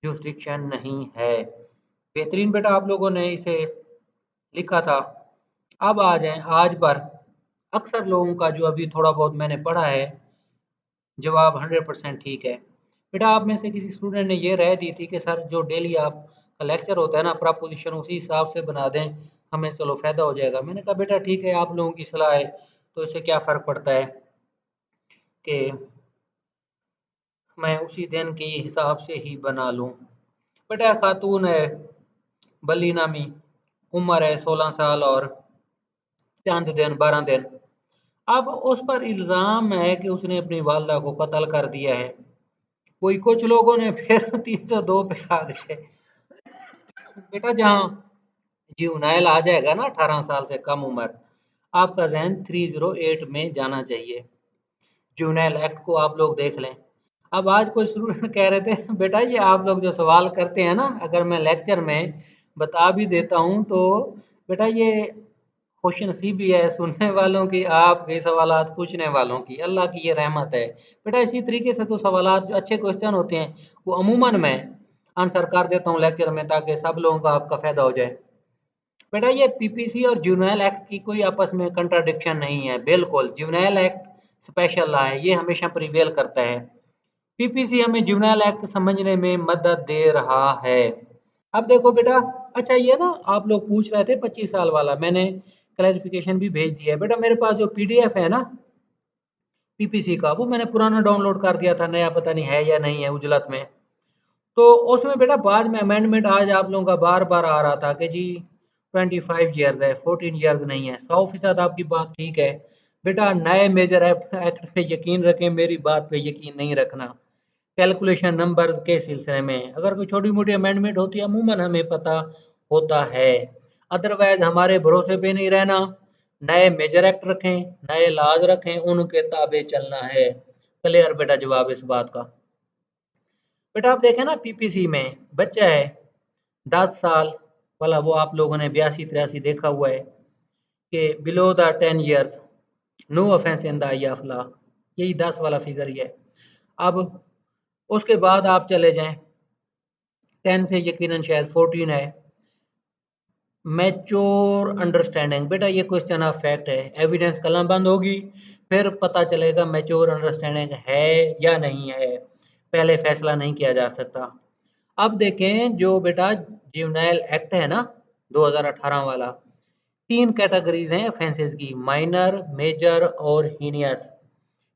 जुरिस्डिक्शन नहीं है। बेहतरीन बेटा आप लोगों ने इसे लिखा था। अब आ जाएं आज पर, अक्सर लोगों का जो अभी थोड़ा बहुत मैंने पढ़ा है, जवाब 100% ठीक है। बेटा आप में से किसी स्टूडेंट ने ये राय दी थी कि सर जो डेली आपका लेक्चर होता है ना, प्रपोजिशन उसी हिसाब से बना दें, हमें चलो फ़ायदा हो जाएगा। मैंने कहा बेटा ठीक है, आप लोगों की सलाह है, तो इससे क्या फ़र्क पड़ता है कि मैं उसी दिन के हिसाब से ही बना लूँ। बेटा खातून है, बली नामी, उम्र है 16 साल और चंद दिन 12 दिन। अब उस पर इल्ज़ाम है कि उसने अपनी वालदा को कत्ल कर दिया है। कोई कुछ लोगों ने फिर 302 पे आ गए। बेटा जहाँ जुवेनाइल आ जाएगा ना 18 साल से कम उम्र, आपका जहन 308 में जाना चाहिए। जुवेनाइल एक्ट को आप लोग देख लें। अब आज कोई स्टूडेंट कह रहे थे बेटा ये आप लोग जो सवाल करते हैं ना, अगर मैं लेक्चर में बता भी देता हूँ तो बेटा ये खुशनसीबी है सुनने वालों की, आपके सवालात पूछने वालों की, अल्लाह की ये रहमत है। बेटा इसी तरीके से तो सवालात जो अच्छे क्वेश्चन होते हैं वो अमूमन मैं आंसर कर देता हूँ लेक्चर में, ताकि सब लोगों का आपका फ़ायदा हो जाए। बेटा ये पीपीसी और जुवेनाइल एक्ट की कोई आपस में कंट्राडिक्शन नहीं है, बिल्कुल जुवेनाइल एक्ट स्पेशल लॉ है, ये हमेशा प्रिवेल करता है। पीपीसी हमें जुवेनाइल एक्ट समझने में मदद दे रहा है। अब देखो बेटा, अच्छा ये ना आप लोग पूछ रहे थे 25 साल वाला, मैंने क्लैरिफिकेशन भी भेज दिया है। बेटा मेरे पास जो पीडीएफ है ना पीपीसी का, वो मैंने पुराना डाउनलोड कर दिया था, नया पता नहीं है या नहीं है उजलत में। तो उसमें बेटा बाद में अमेंडमेंट आज आप लोगों का बार बार आ रहा था कि जी 25 ईयर्स है, 14 ईयर्स नहीं है। 100% आपकी बात ठीक है। बेटा नए मेजर एक्ट पे यकीन रखें, मेरी बात पे यकीन नहीं रखना। कैलकुलेशन नंबर्स के सिलसिले में अगर कोई छोटी मोटी अमेंडमेंट होती है अमूमन हमें पता होता है, अदरवाइज हमारे भरोसे पे नहीं रहना। नए मेजर एक्ट रखें, नए लाज रखें, उनके ताबे चलना है। क्लियर बेटा जवाब इस बात का। बेटा आप देखें ना पीपीसी में बच्चा है 10 साल वाला, वो आप लोगों ने 82 83 देखा हुआ है। कि below the 10 years no offence in the eye of law, यही 10 वाला फिगर ही है। अब उसके बाद आप चले जाएं 10 से यकीनन शायद 14 है, मैच्योर अंडरस्टैंडिंग। बेटा ये क्वेश्चन ऑफ फैक्ट है, एविडेंस कलम बंद होगी फिर पता चलेगा मैच्योर अंडरस्टैंडिंग है या नहीं है, पहले फैसला नहीं किया जा सकता। अब देखें जो बेटा जुवेनाइल एक्ट है ना 2018 वाला, 3 कैटेगरीज हैं ऑफेंसेस की, माइनर, मेजर और हीनियस।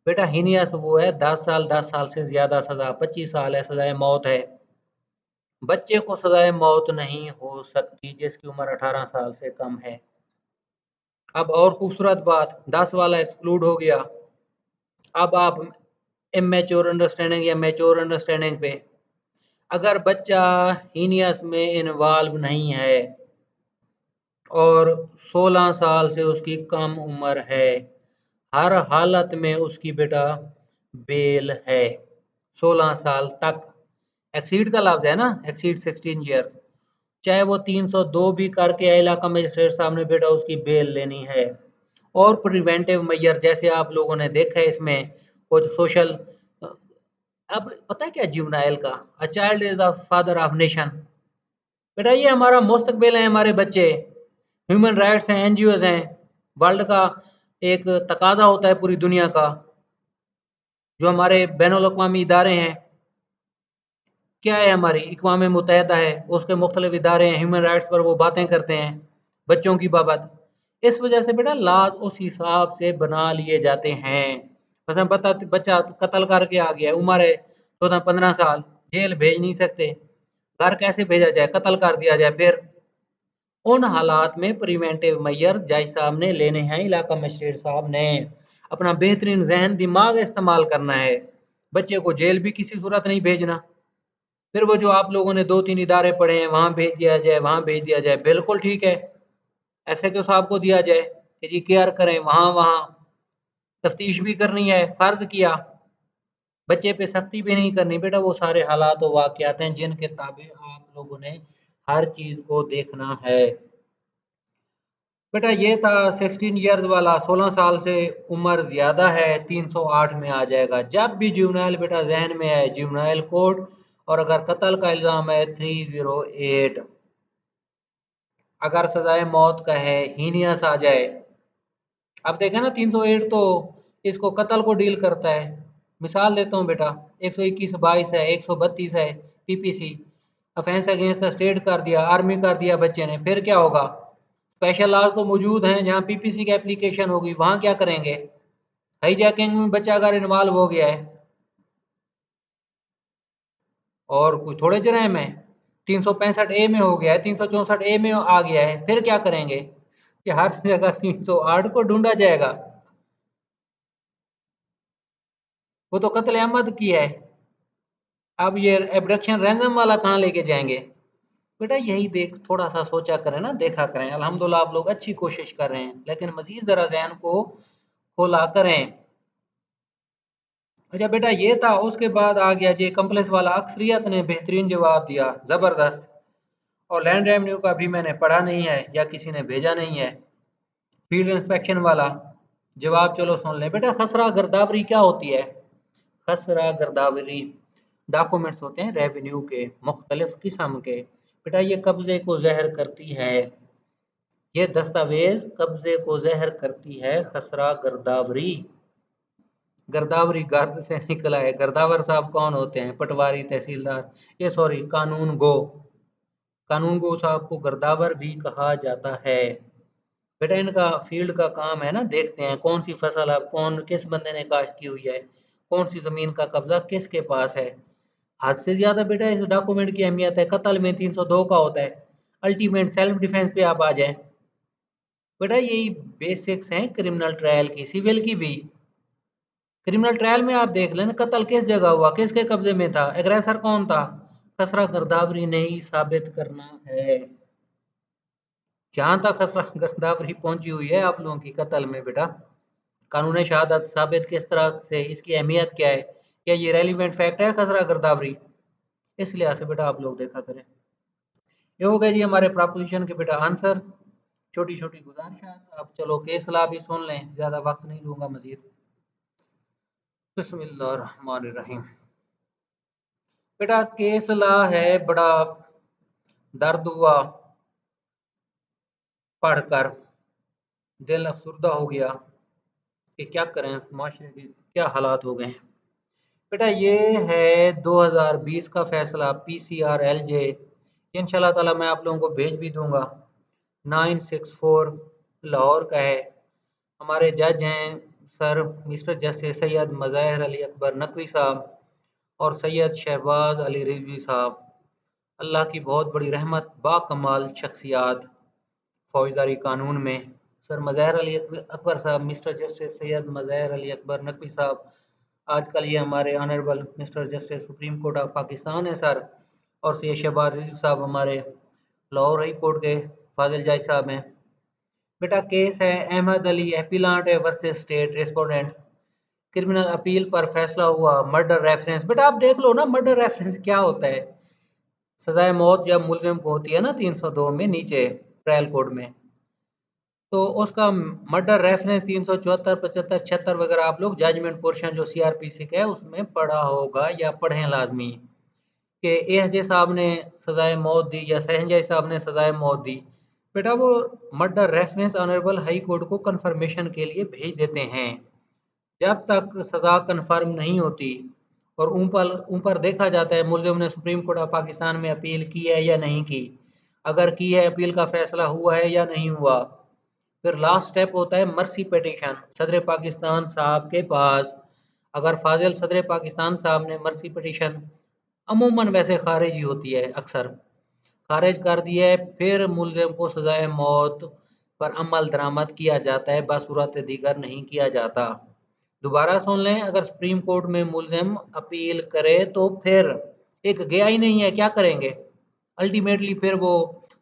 बेटा हीनियस वो है 10 साल से ज्यादा सजा, 25 साल है, सजाए मौत है। बच्चे को सजाए मौत नहीं हो सकती जिसकी उम्र 18 साल से कम है। अब और खूबसूरत बात, 10 वाला एक्सक्लूड हो गया। अब आप इमेच्योर अंडरस्टैंडिंग या मैच्योर अंडरस्टैंडिंग पे, अगर बच्चा हीनियस में इन्वॉल्व नहीं है और 16 साल से उसकी कम उम्र है, हर हालत में उसकी बेटा बेल है 16 साल तक। एक्सीड का लफ्ज है ना, एक्सीड 16 ईयर्स, चाहे वो 302 भी करके इलाका मजिस्ट्रेट साहब ने बेटा उसकी बेल लेनी है। और प्रिवेंटिव मेजर जैसे आप लोगों ने देखा है इसमें कुछ सोशल, अब पता है क्या जुवेनाइल का, a child is the father of nation. बेटा ये हमारा मुस्तकबिल है, हमारे बच्चे ह्यूमन राइट्स हैं, एनजीओज हैं, वर्ल्ड का एक तकाजा होता है पूरी दुनिया का, जो हमारे बैनुल अक़वामी इदारे हैं, क्या है हमारी इक़वाम मुत्तहिदा है, उसके मुख्तलिफ इदारे हैं, ह्यूमन राइट्स पर वो बातें करते हैं बच्चों की बाबत। इस वजह से बेटा लाज उस हिसाब से बना लिए जाते हैं। मतलब बता बच्चा कत्ल करके आ गया, उम्र है 14-15 साल, जेल भेज नहीं सकते, घर कैसे भेजा जाए, कत्ल कर दिया जाए, फिर उन हालात में प्रिवेंटिव मेजर जज साहब ने लेने हैं, इलाका मजिस्ट्रेट साहब ने अपना बेहतरीन जहन दिमाग इस्तेमाल करना है, बच्चे को जेल भी किसी सूरत नहीं भेजना। फिर वो जो आप लोगों ने 2-3 इदारे पढ़े हैं वहां भेज दिया जाए, वहां भेज दिया जाए, बिल्कुल ठीक है, एसएचओ साहब को दिया जाए कि जी केयर करें, वहां वहां तफ्तीश भी करनी है, फर्ज किया, बच्चे पे सख्ती भी नहीं करनी। बेटा वो सारे हालात और वाकयात हैं जिनके ताबे आप लोगों ने हर चीज को देखना है। बेटा ये था 16 इयर्स वाला, 16 साल से उम्र ज्यादा है 308 में आ जाएगा। जब भी जुवेनाइल बेटा जहन में है जुवेनाइल कोड, और अगर कत्ल का इल्जाम है 308, अगर सजाए मौत का है हीनियस आ जाए। अब देखें ना 308 तो इसको कत्ल को डील करता है। मिसाल देता हूँ बेटा, 121-22 है, 132 है, PPC offence against the state कर दिया, आर्मी कर दिया बच्चे ने, फिर क्या होगा? स्पेशल लॉज तो मौजूद हैं, जहाँ पीपीसी की एप्लीकेशन होगी वहां क्या करेंगे? हाईजैकिंग में बच्चा अगर इन्वॉल्व हो गया है और कोई थोड़े जराइम है, 365 ए में हो गया है, 364 ए में आ गया है, फिर क्या करेंगे कि हर जगह 308 को ढूंढा जाएगा? वो तो कत्ले अहमद की है, अब ये एब्डक्शन रैंसम वाला कहाँ लेके जाएंगे? बेटा यही देख, थोड़ा सा सोचा करें ना, देखा करें। अल्हम्दुलिल्लाह आप लोग अच्छी कोशिश कर रहे हैं, लेकिन मजीद जरा जहन को खोला करें। अच्छा बेटा ये था, उसके बाद आ गया जी कम्प्लेक्स वाला, अक्सरियत ने बेहतरीन जवाब दिया, जबरदस्त। और लैंड रेवेन्यू का भी मैंने पढ़ा नहीं है या किसी ने भेजा नहीं है। फील्ड इंस्पेक्शन वाला जवाब चलो सुन लें। बेटा खसरा गिरदावरी क्या होती है? खसरा गिरदावरी डॉक्यूमेंट्स होते हैं रेवेन्यू के मुख्तलिफ किस्म के। बेटा ये कब्जे को जहर करती है, ये दस्तावेज कब्जे को जहर करती है खसरा गिरदावरी। गिरदावरी गर्द से निकला है, गिरदावर साहब कौन होते हैं? पटवारी, तहसीलदार, ये सॉरी कानून गो, कानून गो साहब को गिरदावर भी कहा जाता है। बेटा इनका फील्ड का काम है ना, देखते हैं कौन सी फसल अब कौन किस बंदे ने काश्त की हुई है, कौन सी जमीन का कब्जा किसके पास है। हद से ज्यादा बेटा इस डॉक्यूमेंट की अहमियत है, कत्ल में 302 का होता है, अल्टीमेट सेल्फ डिफेंस पे आप आ जाए। बेटा यही बेसिक्स हैं क्रिमिनल ट्रायल की, सिविल की भी। क्रिमिनल ट्रायल में आप देख लेना कत्ल किस जगह हुआ, किसके कब्जे में था, एग्रेसर कौन था, खसरा गिरदावरी ने ही साबित करना है। जहां तक खसरा गिरदावरी पहुंची हुई है आप लोगों की कत्ल में बेटा, कानून शहादत साबित किस तरह से, इसकी अहमियत क्या है, क्या ये रेलिवेंट फैक्ट है खसरा गिरदावरी? इस लिहाज से बेटा आप लोग देखा करें। ये हो गए जी हमारे प्रोपोजिशन के बेटा आंसर। छोटी छोटी गुजारिशात। अब चलो केस ला भी सुन लें, ज़्यादा वक्त नहीं लूँगा मज़ीद। बिस्मिल्लाहिर्रहमानिर्रहीम। बेटा केस ला है, बड़ा दर्द हुआ पढ़कर, दिल अफसुर्दा हो गया कि क्या करें, माशरे के क्या हालात हो गए हैं। बेटा ये है 2020 का फैसला PCR LJ, इंशाल्लाह ताला मैं आप लोगों को भेज भी दूंगा। 964 लाहौर का है। हमारे जज हैं sir mister justice Syed Mazahir Ali Akbar Naqvi साहब और सैयद शहबाज अली रिजवी साहब। अल्लाह की बहुत बड़ी रहमत, बाकमाल शख्सियात फौजदारी कानून में। सर मज़ाहिर अली अकबर साहब, मिस्टर जस्टिस सैयद मज़ाहिर अली अकबर नकवी साहब, आजकल ये हमारे honourable mister justice supreme court of Pakistan है सर। और सैयद शहबाज रिजवी साहब हमारे लाहौर हाई कोर्ट के फाजिल जज साहब हैं। बेटा केस है Ahmad Ali appellant versus state respondent. Criminal appeal पर फैसला हुआ मर्डर रेफरेंस। बेटा आप देख लो ना मर्डर रेफरेंस क्या होता है। सजाए मौत जब मुलजिम को होती है ना 302 में नीचे ट्रायल कोड में, तो उसका मर्डर रेफरेंस 374, 75, 76 वगैरह आप लोग जजमेंट पोर्शन जो CRPC का है उसमें पढ़ा होगा या पढ़ें लाजमी कि ASJ साहब ने सजाए मौत दी या सहनजय साहब ने सजाए मौत दी। बेटा वो murder reference honourable high court को कंफर्मेशन के लिए भेज देते हैं जब तक सज़ा कन्फर्म नहीं होती और ऊपर ऊपर देखा जाता है मुलजिम ने सुप्रीम कोर्ट ऑफ पाकिस्तान में अपील की है या नहीं की। अगर की है अपील का फैसला हुआ है या नहीं हुआ, फिर लास्ट स्टेप होता है मर्सी पिटीशन सदर पाकिस्तान साहब के पास। अगर फाजिल सदर पाकिस्तान साहब ने मर्सी पिटीशन अमूमन वैसे खारिज ही होती है, अक्सर खारिज कर दिया है, फिर मुलजिम को सजाए मौत पर अमल दरामद किया जाता है, बसूरत दीगर नहीं किया जाता। दोबारा सुन लें, अगर सुप्रीम कोर्ट में मुलजिम अपील करे तो फिर एक गया ही नहीं है, क्या करेंगे? अल्टीमेटली फिर वो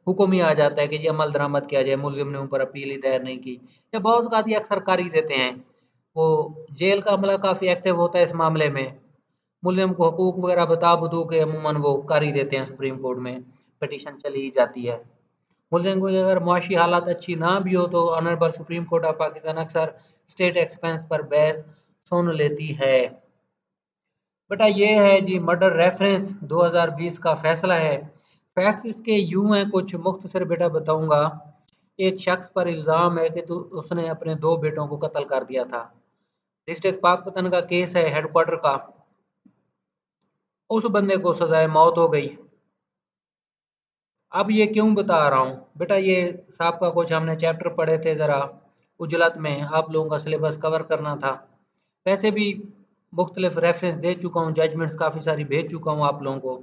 हुक्म ही आ जाता है कि ये अमल दरामद किया जाए, मुलजिम ने ऊपर अपील ही दायर नहीं की। या बहुत औक़ात ये अक्सर कर ही देते हैं। वो जेल का अमला काफ़ी एक्टिव होता है इस मामले में, मुलजिम को हकूक वगैरह बता बतू के अमूमन वो कर ही देते हैं, सुप्रीम कोर्ट में पिटीशन चली ही जाती है। मुलजिम को अगर मुआशी हालात अच्छी ना भी हो तो honourable supreme court of Pakistan अक्सर स्टेट एक्सपेंस पर बहस सुन लेती है। बेटा ये है जी मर्डर रेफरेंस 2020 का फैसला है। फैक्ट्स इसके यूं हैं, कुछ मुख्तसर बेटा बताऊंगा। एक शख्स पर इल्ज़ाम है कि उसने अपने 2 बेटों को कत्ल कर दिया था। डिस्ट्रिक्ट पाकपतन का केस है, हेडक्वार्टर का। उस बंदे को सजाए मौत हो गई। अब ये क्यों बता रहा हूँ बेटा, ये साहब का कुछ हमने चैप्टर पढ़े थे, ज़रा उजलत में आप लोगों का सिलेबस कवर करना था। वैसे भी मुख्तलिफ रेफरेंस दे चुका हूँ, जजमेंट्स काफ़ी सारी भेज चुका हूँ आप लोगों को,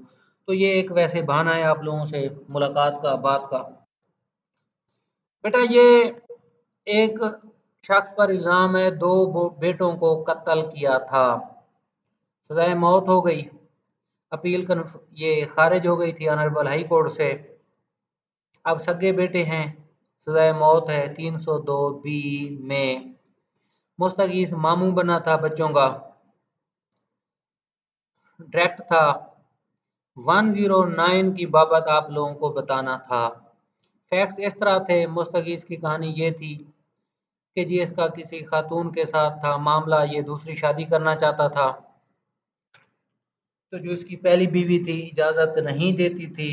तो ये एक वैसे बहाना है आप लोगों से मुलाकात का, बात का। बेटा ये एक शख्स पर इल्ज़ाम है 2 बेटों को कत्ल किया था, सजाए मौत हो गई। अपील ये खारिज हो गई थी ऑनरेबल हाई कोर्ट से। अब सगे बेटे हैं, सजाए मौत है 302B में। मुस्तगीस मामू बना था बच्चों का, डायरेक्ट था। 109 की बाबत आप लोगों को बताना था। फैक्ट्स इस तरह थे, मुस्तगीस की कहानी ये थी कि जी इसका किसी खातून के साथ था मामला, ये दूसरी शादी करना चाहता था, तो जो इसकी पहली बीवी थी इजाज़त नहीं देती थी,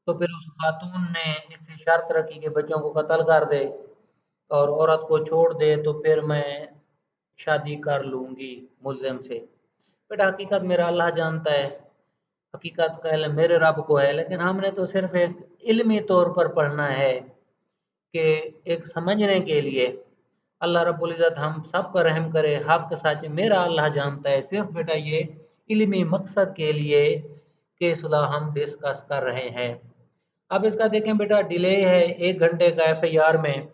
तो फिर उस खातून ने इससे शर्त रखी कि बच्चों को कत्ल कर दे और औरत को छोड़ दे तो फिर मैं शादी कर लूँगी मुलजिम से। बेटा हकीकत मेरा अल्लाह जानता है, हकीकत का इल्म मेरे रब को है, लेकिन हमने तो सिर्फ एक इल्मी तौर पर पढ़ना है कि एक समझने के लिए। अल्लाह रब्बुल इज़्ज़त हम सब पर रहम करे, हक सच मेरा अल्लाह जानता है। सिर्फ बेटा ये इल्मी मकसद के लिए केस ला हम डिस्कस कर रहे हैं। अब इसका देखें बेटा, डिले है 1 घंटे का FIR में,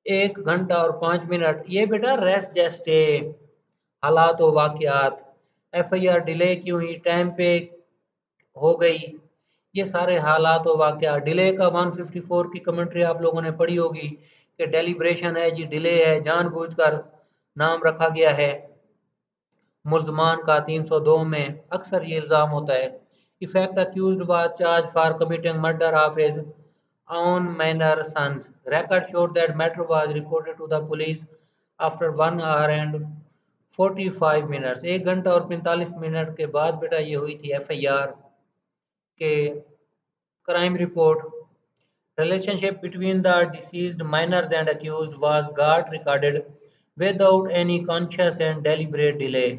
1 घंटा और 5 मिनट। ये बेटा रेस्ट जस्ट हालात व वाक़यात, FIR डिले क्यों हुई, टाइम पे हो गई, ये सारे हालात व वाक़यात। डिले का 154 की कमेंट्री आप लोगों ने पढ़ी होगी कि डेलिब्रेशन है जी, डिले है, जानबूझकर नाम रखा गया है मुल्ज़मान का 302 में। अक्सर ये इल्ज़ाम होता है। Effect accused was charge for committing murder of his on minor sons. Record showed that matter was reported to the police after 1 hour and 45 minutes. 1 घंटा और 45 मिनट के बाद बेटा ये हुई थी FIR के crime report. Relationship between the deceased minors and accused was got recorded without any conscious and deliberate delay.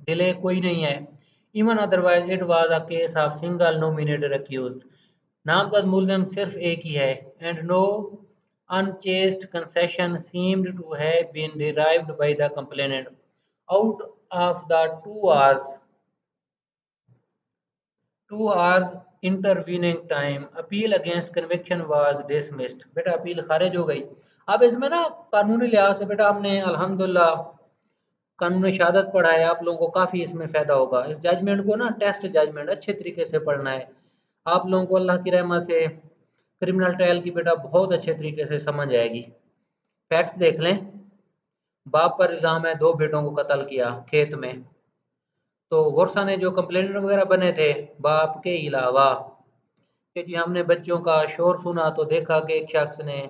Delay कोई नहीं है. Even otherwise, it was a case of single nominated accused. नामजद मुलजिम सिर्फ एक ही है. And no unchaste concession seemed to have been derived by the complainant. Out of the 2 hours intervening time, appeal against conviction was dismissed. बेटा अपील खारिज हो गई. अब इसमें ना कानूनी लिहाज से बेटा हमने अल्हम्दुलिल्लाह कानून शहादत पढ़ा है. आप लोगों को काफ़ी इसमें फ़ायदा होगा. इस जजमेंट को ना टेस्ट जजमेंट अच्छे तरीके से पढ़ना है. आप लोगों को अल्लाह की रहमत से क्रिमिनल ट्रायल की बेटा बहुत अच्छे तरीके से समझ आएगी. फैक्ट्स देख लें. बाप पर इल्ज़ाम है 2 बेटों को कत्ल किया खेत में. तो वर्षा ने जो कंप्लेंट वगैरह बने थे बाप के अलावा कि जी हमने बच्चों का शोर सुना तो देखा कि एक शख्स ने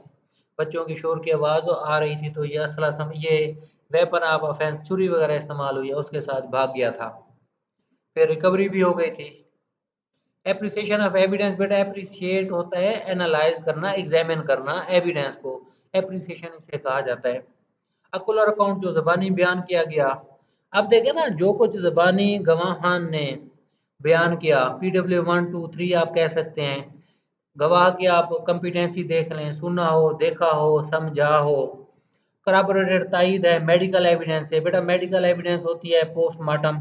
बच्चों की शोर की आवाज़ आ रही थी तो ये असला ये वेपन ऑफ ऑफेंस छुरी वगैरह इस्तेमाल हुई है उसके साथ भाग गया था. फिर रिकवरी भी हो गई थी. एप्रिसिएशन ऑफ एविडेंस बेटा एप्रिशिएट होता है एनालाइज करना एग्जामिन करना एविडेंस को. एप्रिसिएशन इसे कहा जाता है. अकुलर अकाउंट जो ज़बानी बयान किया गया. अब देखें ना जो कुछ ज़बानी गवाहान ने बयान किया PW1 2 3 आप कह सकते हैं. गवाह की आप कंपिटेंसी देख लें. सुना हो देखा हो समझा हो. कराबोरेटेड तायद है मेडिकल एविडेंस है. बेटा मेडिकल एविडेंस होती है पोस्टमार्टम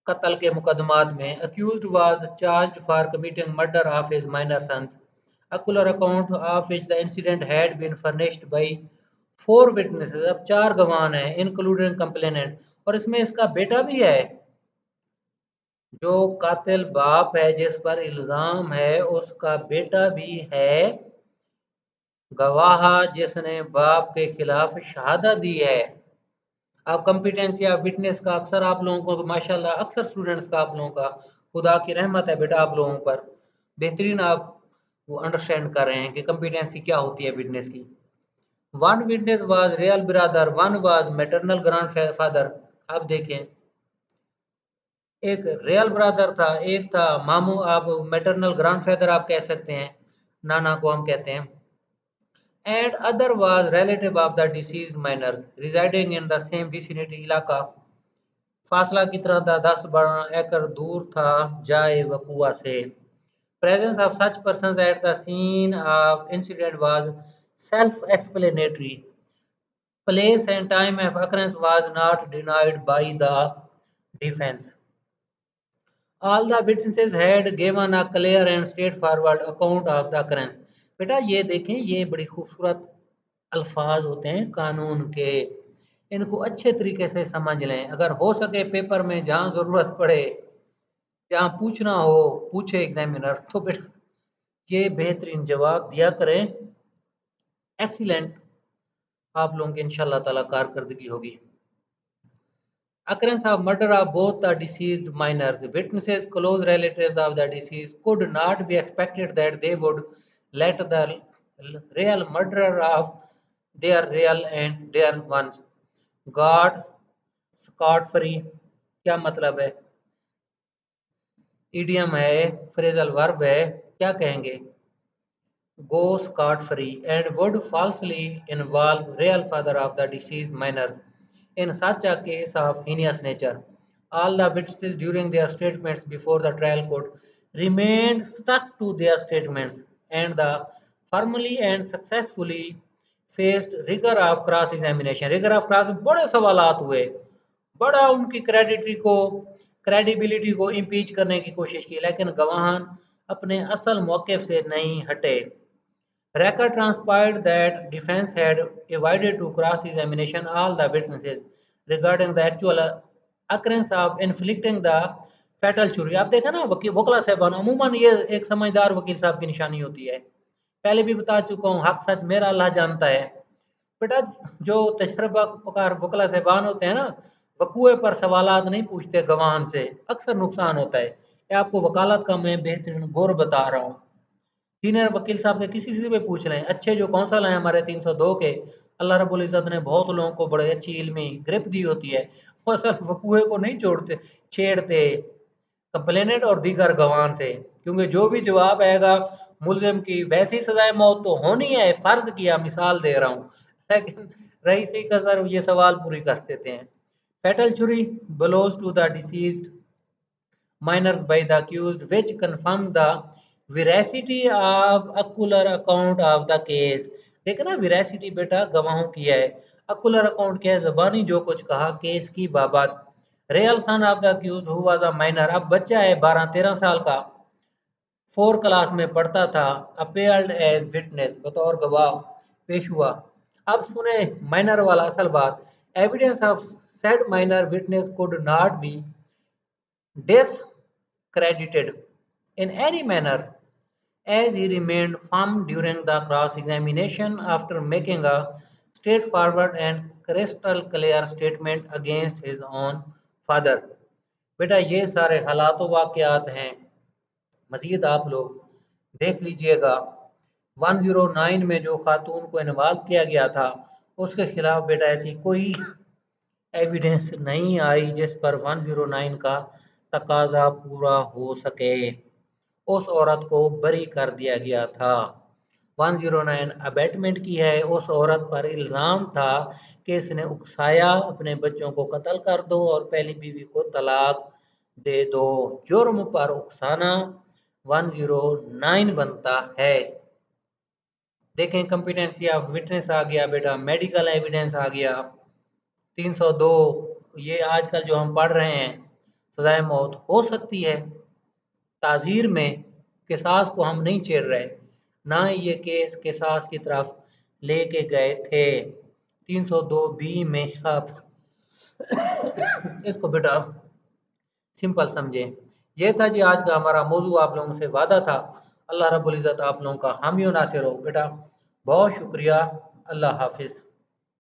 कत्ल के मुकदमात में. Accused was charged for committing murder of his minor sons. Ocular account of which the incident had been furnished by 4 witnesses. अब 4 गवाह हैं इंक्लूडिंग कंप्लेनेंट और इसमें इसका बेटा भी है. जो कातिल बाप है जिस पर इल्जाम है उसका बेटा भी है गवाह जिसने बाप के खिलाफ शहादत दी है. अब कॉम्पिटेंसी ऑफ विटनेस का अक्सर आप लोगों को माशाल्लाह अक्सर स्टूडेंट्स का आप लोगों का खुदा की रहमत है बेटा आप लोगों पर बेहतरीन आप वो अंडरस्टैंड कर रहे हैं कि कॉम्पिटेंसी क्या होती है विटनेस की. One witness was real brother one was maternal grandfather. आप देखें एक रियल ब्रदर था एक था मामू. आप मैटरनल ग्रैंडफादर आप कह सकते हैं नाना को हम कहते हैं. And other was relative of the deceased minors residing in the same vicinity इलाका. फासला कितना था 10-12 एकड़ दूर था जाए वकुआ से. Presence of such persons at the scene of incident was self-explanatory. Place and time of occurrence was not denied by the defense. All the witnesses had given a clear and straightforward account of the occurrence. बेटा ये देखें ये बड़ी खूबसूरत अल्फाज होते हैं कानून के. इनको अच्छे तरीके से समझ लें. अगर हो सके पेपर में जहाँ ज़रूरत पड़े जहाँ पूछना हो पूछे एग्जामिनर तो बेटा ये बेहतरीन जवाब दिया करें. एक्सीलेंट आप लोगों की इंशाल्लाह ताला कारकर्दगी होगी. Occurrence of murder of both the deceased minors. Witnesses, close relatives of the deceased, could not be expected that they would let the real murderer of their real and dear ones got scot free. क्या मतलब है? इडियम है फ्रेजल वर्ब है क्या कहेंगे? Go scot free and would falsely involve real father of the deceased minors in such a case of heinous nature. All the witnesses during their statements before the trial court remained stuck to their statements and the firmly and successfully faced rigor of cross examination. Rigor of cross बड़े सवालात हुए. बड़ा उनकी क्रेडिबिलिटी को इम्पीच करने की कोशिश की लेकिन गवाहान अपने असल मौक़िफ़ से नहीं हटे. Record transpired that defense had avoided to cross-examination all the witnesses regarding the actual occurrence of inflicting the fatal injury. आप देखा ना वकीला साहबान अमूमन ये एक समझदार वकील साहब की निशानी होती है. पहले भी बता चुका हूँ हक सच मेरा अल्लाह जानता है. बेटा जो तजर्बाकार वकीला साहबान होते हैं ना वकूए पर सवालात नहीं पूछते गवाहान से अक्सर नुकसान होता है. ये आपको वकालत का मैं बेहतरीन गौर बता रहा हूँ. सीनियर वकील साहब से किसी से भी पूछ लें, अच्छे जो कौंसल हैं हमारे 302 के, अल्लाह रब्बुल इज़्ज़त ने बहुत लोगों को बड़े अच्छी इल्मी ग्रिप दी होती है, वो असल वकूए को नहीं छोड़ते छेड़ते कंप्लेनेंट और दीगर गवाह से, क्योंकि जो भी जवाब आएगा मुलजिम की वैसी सजाए मौत तो होनी है, फर्ज किया, मिसाल दे रहा हूँ, लेकिन रईसी का सर ये सवाल पूरी कर देते हैं। Fatal jury belongs to the deceased minors by the accused, which confirm the veracity of ocular account of the case। देखा ना, veracity बेटा गवाहों की है, ocular account क्या है, जबानी जो कुछ कहा केस की बाबत। real son of the accused who was a minor, अब बच्चा है 12-13 साल का, 4 क्लास में पढ़ता था, appeared as witness, बतौर गवाह पेश हुआ। अब सुने माइनर वाला असल बात, evidence of said minor witness could not be discredited in any manner, as he remained firm during the cross-examination after making a straightforward and crystal clear statement against his own father। बेटा ये सारे हालात वाक़यात हैं, मज़ीद आप लोग देख लीजिएगा। 109 में जो खातून को इन्वॉल्व किया गया था, उसके खिलाफ बेटा ऐसी कोई एविडेंस नहीं आई जिस पर 109 का तकाजा पूरा हो सके। उस औरत को बरी कर दिया गया था। 109 अबैटमेंट की है, उस औरत पर इल्ज़ाम था कि इसने उकसाया अपने बच्चों को कत्ल कर दो और पहली बीवी को तलाक दे दो। जुर्म पर उकसाना 109 बनता है। देखें, कॉम्पिटेंसी ऑफ विटनेस आ गया बेटा, मेडिकल एविडेंस आ गया, 302, ये आजकल जो हम पढ़ रहे हैं, सजाए मौत हो सकती है। ताज़ीर में किसास को हम नहीं छेड़ रहे, ना ही ये केस किसास की तरफ लेके गए थे। 302 बी में आप इसको बेटा सिंपल समझें। ये था जी आज का हमारा मौजू, आप लोगों से वादा था। अल्लाह रब्बुल इज़्ज़त आप लोगों का हामी और नासिर हो। बेटा बहुत शुक्रिया, अल्लाह हाफिज़।